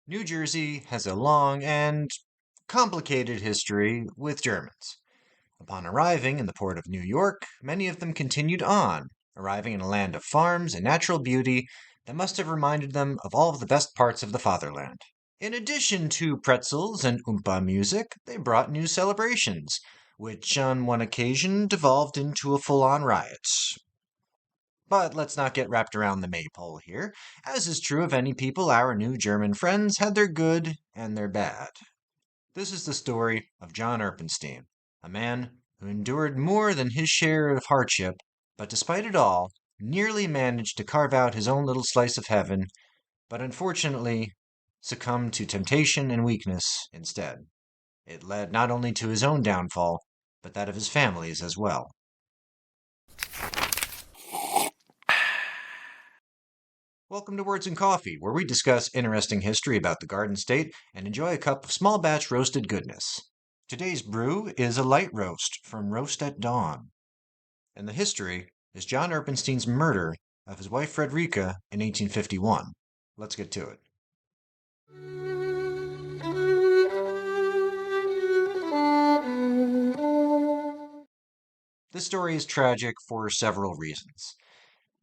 New Jersey has a long and complicated history with Germans. Upon arriving in the port of New York, many of them continued on, arriving in a land of farms and natural beauty that must have reminded them of all of the best parts of the fatherland. In addition to pretzels and oompa music, they brought new celebrations, which on one occasion devolved into a full-on riot. But let's not get wrapped around the maypole here. As is true of any people, our new German friends had their good and their bad. This is the story of John Erpenstein, a man who endured more than his share of hardship, but despite it all, nearly managed to carve out his own little slice of heaven, but unfortunately succumbed to temptation and weakness instead. It led not only to his own downfall, but that of his family's as well. Welcome to Words and Coffee, where we discuss interesting history about the Garden State and enjoy a cup of small batch roasted goodness. Today's brew is a light roast from Roast at Dawn. And the history is John Erpenstein's murder of his wife Frederica in 1851. Let's get to it. This story is tragic for several reasons.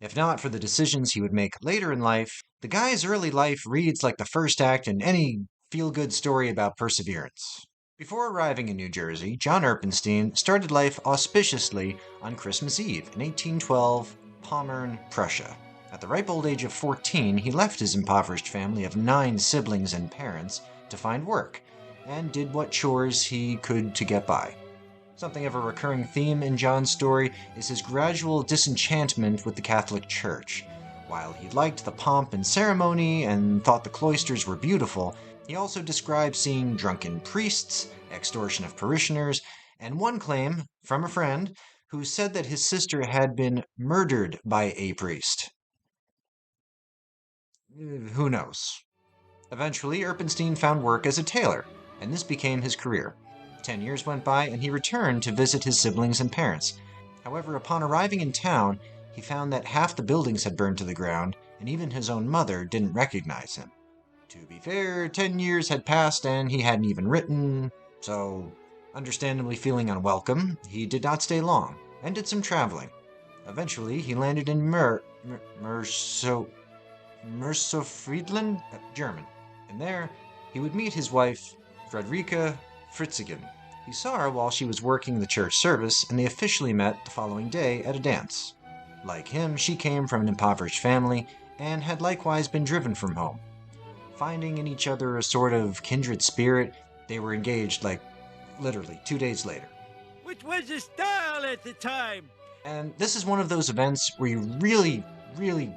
If not for the decisions he would make later in life, the guy's early life reads like the first act in any feel-good story about perseverance. Before arriving in New Jersey, John Erpenstein started life auspiciously on Christmas Eve in 1812, Pommern, Prussia. At the ripe old age of 14, he left his impoverished family of 9 siblings and parents to find work, and did what chores he could to get by. Something of a recurring theme in John's story is his gradual disenchantment with the Catholic Church. While he liked the pomp and ceremony and thought the cloisters were beautiful, he also described seeing drunken priests, extortion of parishioners, and one claim from a friend who said that his sister had been murdered by a priest. Who knows? Eventually, Erpenstein found work as a tailor, and this became his career. 10 years went by, and he returned to visit his siblings and parents. However, upon arriving in town, he found that half the buildings had burned to the ground, and even his own mother didn't recognize him. To be fair, 10 years had passed, and he hadn't even written, so, understandably feeling unwelcome, he did not stay long, and did some traveling. Eventually, he landed in Merso-Friedland, German, and there he would meet his wife, Frederica Fritzigen. He saw her while she was working the church service, and they officially met the following day at a dance. Like him, she came from an impoverished family, and had likewise been driven from home. Finding in each other a sort of kindred spirit, they were engaged literally 2 days later. Which was the style at the time. And this is one of those events where you really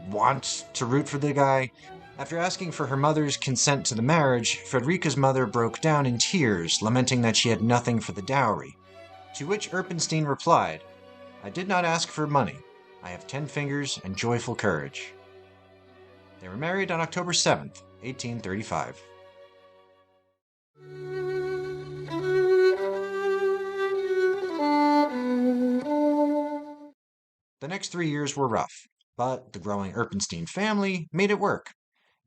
want to root for the guy. After asking for her mother's consent to the marriage, Frederica's mother broke down in tears, lamenting that she had nothing for the dowry. To which Erpenstein replied, "I did not ask for money. I have 10 fingers and joyful courage." They were married on October 7th, 1835. The next 3 years were rough, but the growing Erpenstein family made it work.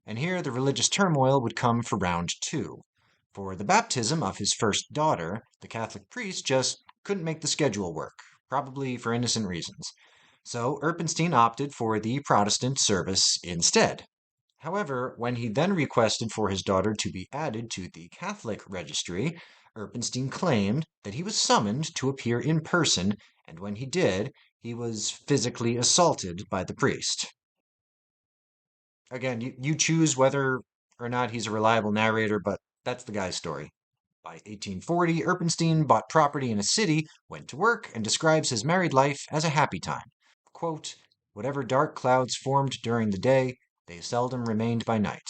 And here the religious turmoil would come for round 2. For the baptism of his first daughter, the Catholic priest just couldn't make the schedule work, probably for innocent reasons. So Erpenstein opted for the Protestant service instead. However, when he then requested for his daughter to be added to the Catholic registry, Erpenstein claimed that he was summoned to appear in person, and when he did, he was physically assaulted by the priest. Again, you choose whether or not he's a reliable narrator, but that's the guy's story. By 1840, Erpenstein bought property in a city, went to work, and describes his married life as a happy time. Quote, "Whatever dark clouds formed during the day, they seldom remained by night."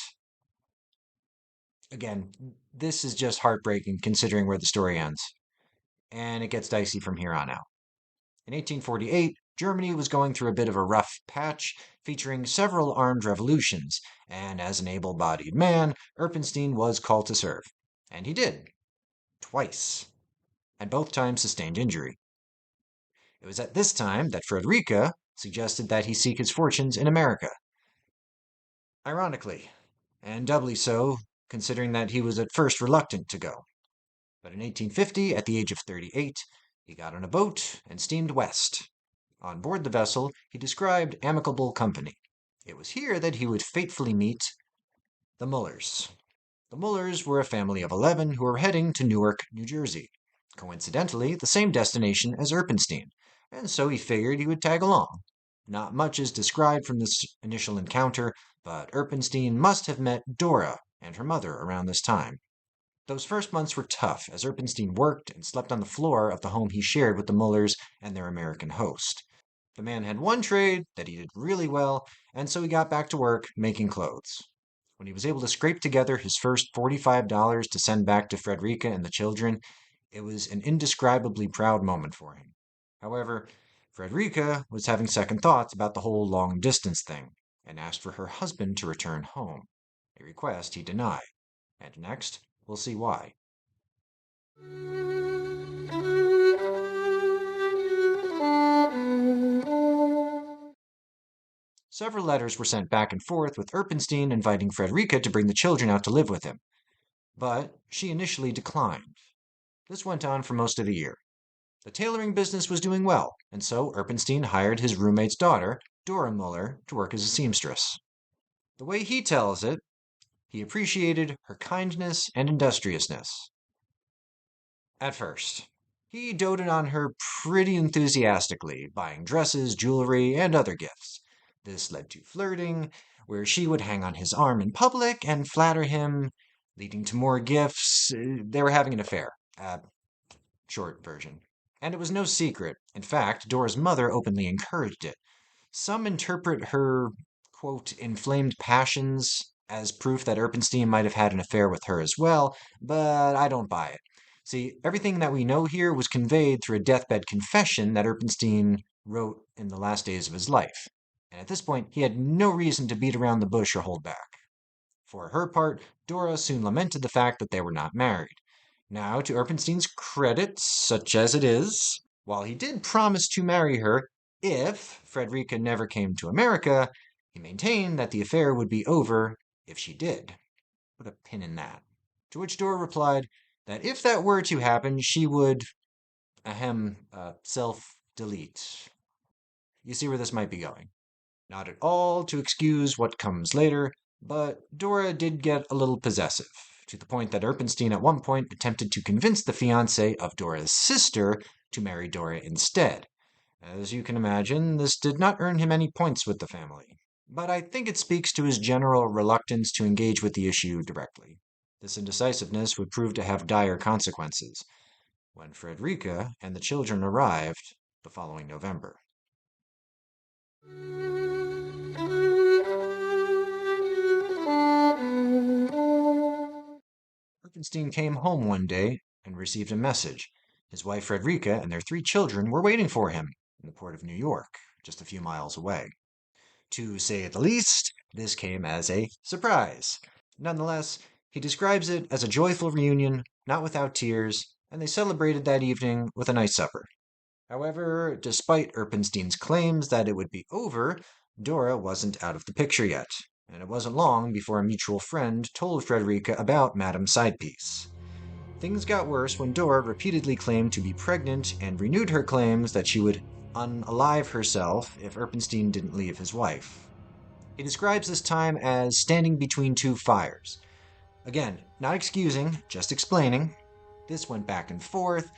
Again, this is just heartbreaking considering where the story ends. And it gets dicey from here on out. In 1848, Germany was going through a bit of a rough patch, featuring several armed revolutions, and as an able-bodied man, Erpenstein was called to serve. And he did. Twice. And both times sustained injury. It was at this time that Frederica suggested that he seek his fortunes in America. Ironically, and doubly so, considering that he was at first reluctant to go. But in 1850, at the age of 38, he got on a boat and steamed west. On board the vessel, he described amicable company. It was here that he would fatefully meet the Mullers. The Mullers were a family of 11 who were heading to Newark, New Jersey. Coincidentally, the same destination as Erpenstein, and so he figured he would tag along. Not much is described from this initial encounter, but Erpenstein must have met Dora and her mother around this time. Those first months were tough, as Erpenstein worked and slept on the floor of the home he shared with the Mullers and their American host. The man had one trade that he did really well, and so he got back to work making clothes. When he was able to scrape together his first $45 to send back to Frederica and the children, it was an indescribably proud moment for him. However, Frederica was having second thoughts about the whole long distance thing, and asked for her husband to return home, a request he denied. And next, we'll see why. Several letters were sent back and forth with Erpenstein inviting Frederica to bring the children out to live with him, but she initially declined. This went on for most of the year. The tailoring business was doing well, and so Erpenstein hired his roommate's daughter, Dora Muller, to work as a seamstress. The way he tells it, he appreciated her kindness and industriousness. At first, he doted on her pretty enthusiastically, buying dresses, jewelry, and other gifts. This led to flirting, where she would hang on his arm in public and flatter him, leading to more gifts. They were having an affair. Short version. And it was no secret. In fact, Dora's mother openly encouraged it. Some interpret her, quote, inflamed passions as proof that Erpenstein might have had an affair with her as well, but I don't buy it. See, everything that we know here was conveyed through a deathbed confession that Erpenstein wrote in the last days of his life. And at this point, he had no reason to beat around the bush or hold back. For her part, Dora soon lamented the fact that they were not married. Now, to Erpenstein's credit, such as it is, while he did promise to marry her if Frederica never came to America, he maintained that the affair would be over if she did. Put a pin in that. To which Dora replied that if that were to happen, she would, self-delete. You see where this might be going. Not at all to excuse what comes later, but Dora did get a little possessive, to the point that Erpenstein at one point attempted to convince the fiancé of Dora's sister to marry Dora instead. As you can imagine, this did not earn him any points with the family, but I think it speaks to his general reluctance to engage with the issue directly. This indecisiveness would prove to have dire consequences when Frederica and the children arrived the following November. Erpenstein came home one day and received a message. His wife Frederica and their 3 children were waiting for him in the port of New York, just a few miles away. To say the least, this came as a surprise. Nonetheless, he describes it as a joyful reunion, not without tears, and they celebrated that evening with a nice supper. However, despite Erpenstein's claims that it would be over, Dora wasn't out of the picture yet, and it wasn't long before a mutual friend told Frederica about Madame's sidepiece. Things got worse when Dora repeatedly claimed to be pregnant and renewed her claims that she would unalive herself if Erpenstein didn't leave his wife. He describes this time as standing between 2 fires. Again, not excusing, just explaining. This went back and forth.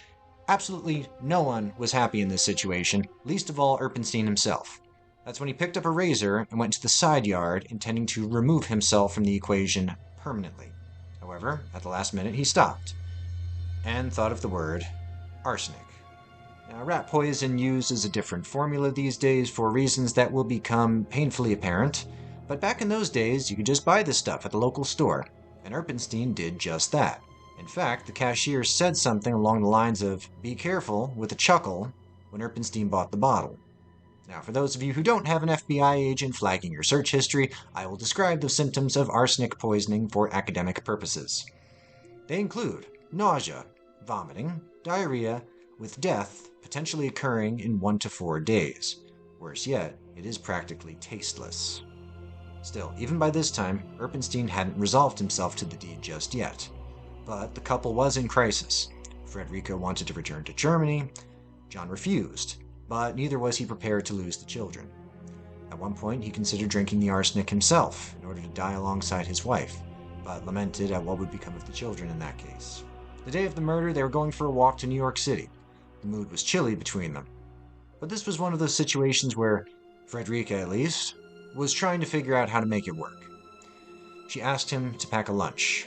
Absolutely no one was happy in this situation, least of all Erpenstein himself. That's when he picked up a razor and went to the side yard, intending to remove himself from the equation permanently. However, at the last minute he stopped and thought of the word arsenic. Now, rat poison uses a different formula these days for reasons that will become painfully apparent, but back in those days you could just buy this stuff at the local store, and Erpenstein did just that. In fact, the cashier said something along the lines of, "Be careful," with a chuckle, when Erpenstein bought the bottle. Now, for those of you who don't have an FBI agent flagging your search history, I will describe the symptoms of arsenic poisoning for academic purposes. They include nausea, vomiting, diarrhea, with death potentially occurring in 1 to 4 days. Worse yet, it is practically tasteless. Still, even by this time, Erpenstein hadn't resolved himself to the deed just yet. But the couple was in crisis. Frederica wanted to return to Germany. John refused, but neither was he prepared to lose the children. At one point, he considered drinking the arsenic himself in order to die alongside his wife, but lamented at what would become of the children in that case. The day of the murder, they were going for a walk to New York City. The mood was chilly between them. But this was one of those situations where Frederica, at least, was trying to figure out how to make it work. She asked him to pack a lunch.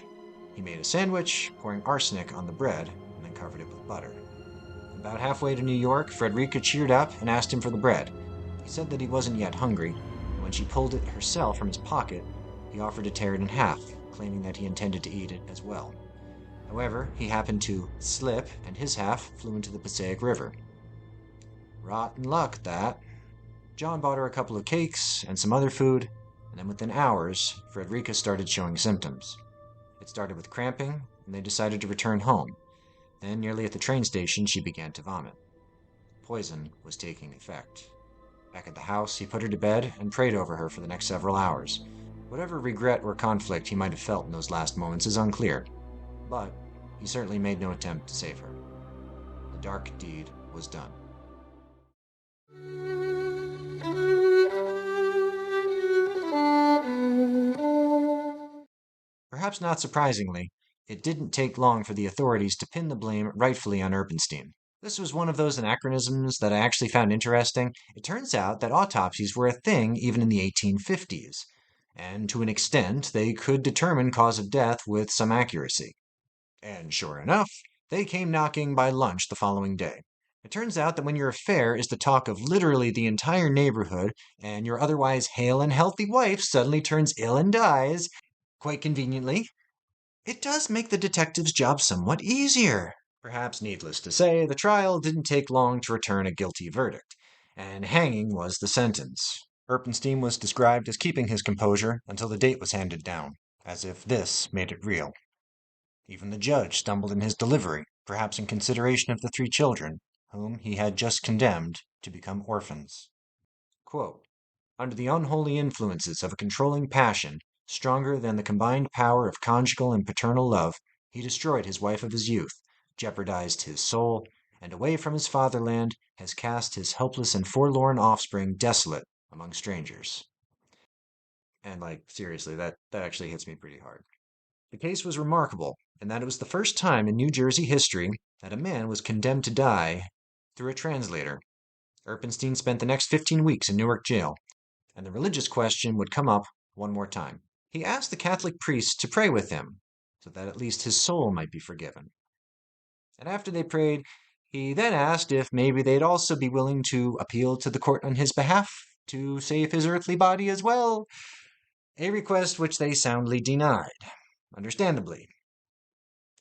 He made a sandwich, pouring arsenic on the bread, and then covered it with butter. About halfway to New York, Frederica cheered up and asked him for the bread. He said that he wasn't yet hungry, and when she pulled it herself from his pocket, he offered to tear it in half, claiming that he intended to eat it as well. However, he happened to slip, and his half flew into the Passaic River. Rotten luck, that. John bought her a couple of cakes and some other food, and then within hours, Frederica started showing symptoms. It started with cramping, and they decided to return home. Then, nearly at the train station, she began to vomit. Poison was taking effect. Back at the house, he put her to bed and prayed over her for the next several hours. Whatever regret or conflict he might have felt in those last moments is unclear, but he certainly made no attempt to save her. The dark deed was done. Perhaps not surprisingly, it didn't take long for the authorities to pin the blame rightfully on Erpenstein. This was one of those anachronisms that I actually found interesting. It turns out that autopsies were a thing even in the 1850s, and to an extent they could determine cause of death with some accuracy. And sure enough, they came knocking by lunch the following day. It turns out that when your affair is the talk of literally the entire neighborhood, and your otherwise hale and healthy wife suddenly turns ill and dies, quite conveniently, it does make the detective's job somewhat easier. Perhaps needless to say, the trial didn't take long to return a guilty verdict, and hanging was the sentence. Erpenstein was described as keeping his composure until the date was handed down, as if this made it real. Even the judge stumbled in his delivery, perhaps in consideration of the 3 children, whom he had just condemned to become orphans. Quote, under the unholy influences of a controlling passion, stronger than the combined power of conjugal and paternal love, he destroyed his wife of his youth, jeopardized his soul, and away from his fatherland has cast his helpless and forlorn offspring desolate among strangers. And seriously, that actually hits me pretty hard. The case was remarkable in that it was the first time in New Jersey history that a man was condemned to die through a translator. Erpenstein spent the next 15 weeks in Newark jail, and the religious question would come up one more time. He asked the Catholic priests to pray with him, so that at least his soul might be forgiven. And after they prayed, he then asked if maybe they'd also be willing to appeal to the court on his behalf to save his earthly body as well, a request which they soundly denied, understandably.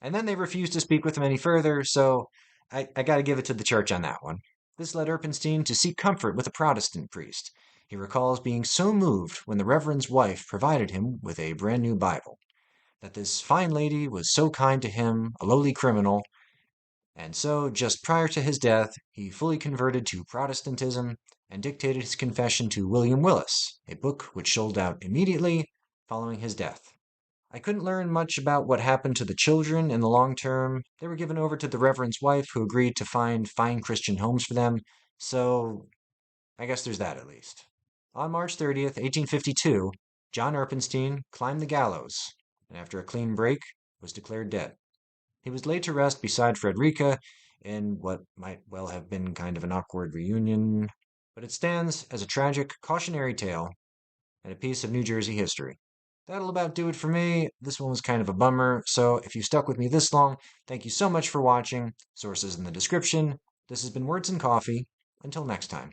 And then they refused to speak with him any further, so I gotta give it to the church on that one. This led Erpenstein to seek comfort with a Protestant priest. He recalls being so moved when the Reverend's wife provided him with a brand new Bible, that this fine lady was so kind to him, a lowly criminal, and so just prior to his death, he fully converted to Protestantism and dictated his confession to William Willis, a book which sold out immediately following his death. I couldn't learn much about what happened to the children in the long term. They were given over to the Reverend's wife, who agreed to find fine Christian homes for them, so I guess there's that at least. On March 30th, 1852, John Erpenstein climbed the gallows, and after a clean break, was declared dead. He was laid to rest beside Frederica in what might well have been kind of an awkward reunion, but it stands as a tragic, cautionary tale and a piece of New Jersey history. That'll about do it for me. This one was kind of a bummer, so if you stuck with me this long, thank you so much for watching. Sources in the description. This has been Words and Coffee. Until next time.